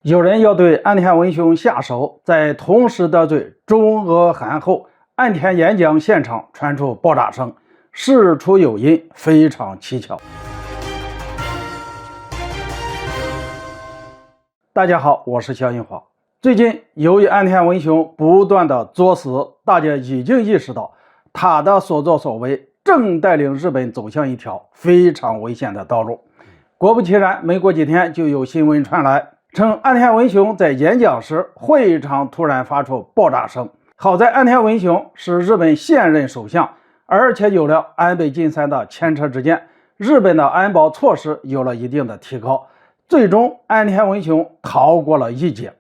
有人要对岸田文雄下手，在同时得罪中俄韩后，岸田演讲现场传出爆炸声，事出有因，非常蹊跷。大家好，我是肖映华。最近由于岸田文雄不断的作死，大家已经意识到他的所作所为正带领日本走向一条非常危险的道路。果不其然，没过几天就有新闻传来，称岸田文雄在演讲时会场突然发出爆炸声。好在岸田文雄是日本现任首相，而且有了安倍晋三的前车之鉴，日本的安保措施有了一定的提高，最终岸田文雄逃过了一劫。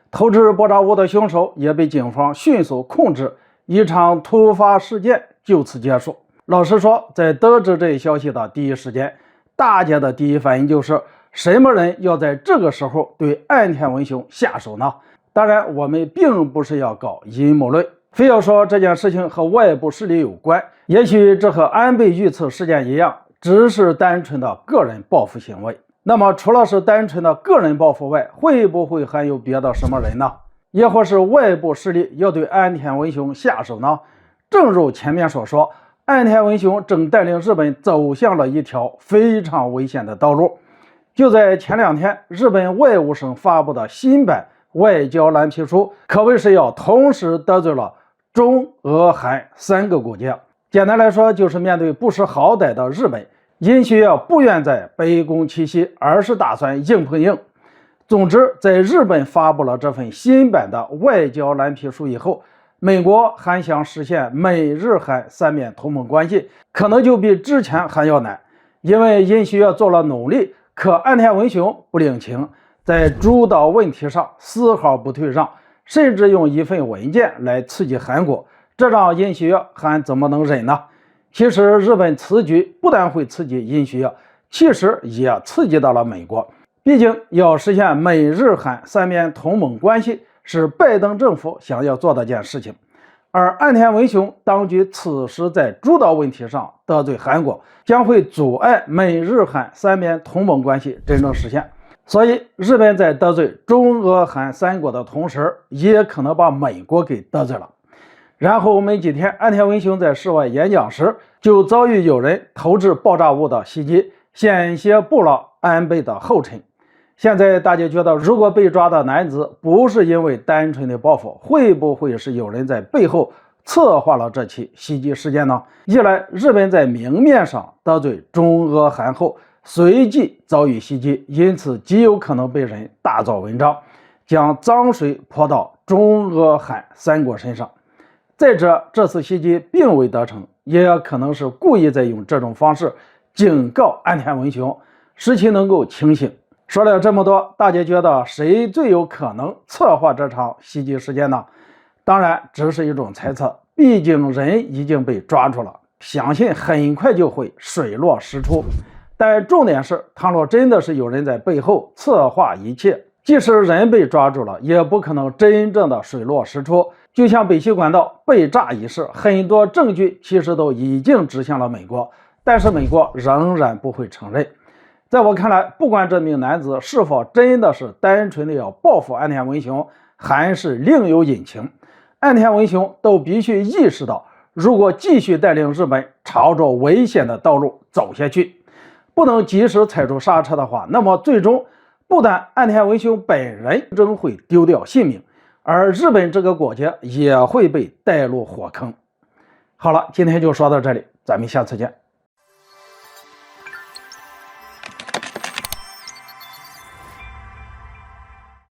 投掷爆炸物的凶手也被警方迅速控制，一场突发事件就此结束。老实说，在得知这一消息的第一时间，大家的第一反应就是什么人要在这个时候对岸田文雄下手呢？当然，我们并不是要搞阴谋论，非要说这件事情和外部势力有关，也许这和安倍遇刺事件一样，只是单纯的个人报复行为。那么除了是单纯的个人报复外，会不会还有别的什么人呢？也或是外部势力要对岸田文雄下手呢？正如前面所说，岸田文雄正带领日本走向了一条非常危险的道路。就在前两天，日本外务省发布的新版外交蓝皮书，可谓是要同时得罪了中俄韩三个国家。简单来说，就是面对不识好歹的日本，尹锡悦不愿在卑躬屈膝，而是打算硬碰硬。总之，在日本发布了这份新版的外交蓝皮书以后，美国还想实现美日韩三面同盟关系，可能就比之前还要难。因为尹锡悦做了努力，可岸田文雄不领情，在主导问题上丝毫不退让，甚至用一份文件来刺激韩国，这让尹锡悦还怎么能忍呢？其实日本此举不但会刺激尹锡悦，其实也刺激到了美国。毕竟要实现美日韩三面同盟关系是拜登政府想要做的件事情，而岸田文雄当局此时在主导问题上得罪韩国，将会阻碍美日韩三面同盟关系真正实现。所以日本在得罪中俄韩三国的同时，也可能把美国给得罪了。然后没几天，岸田文雄在室外演讲时就遭遇有人投掷爆炸物的袭击，险些步了安倍的后尘。现在大家觉得，如果被抓的男子不是因为单纯的报复，会不会是有人在背后策划了这起袭击事件呢？一来，日本在明面上得罪中俄韩后，随即遭遇袭击，因此极有可能被人大造文章，将脏水泼到中俄韩三国身上。再者，这次袭击并未得逞，也可能是故意在用这种方式警告岸田文雄，使其能够清醒。说了这么多，大家觉得谁最有可能策划这场袭击事件呢？当然只是一种猜测，毕竟人已经被抓住了，相信很快就会水落石出。但重点是，倘若真的是有人在背后策划一切，即使人被抓住了，也不可能真正的水落石出。就像北溪管道被炸一事，很多证据其实都已经指向了美国，但是美国仍然不会承认。在我看来，不管这名男子是否真的是单纯的要报复岸田文雄，还是另有隐情，岸田文雄都必须意识到，如果继续带领日本朝着危险的道路走下去，不能及时踩住刹车的话，那么最终不但岸田文雄本人仍会丢掉性命，而日本这个国家也会被带入火坑。好了，今天就说到这里，咱们下次见。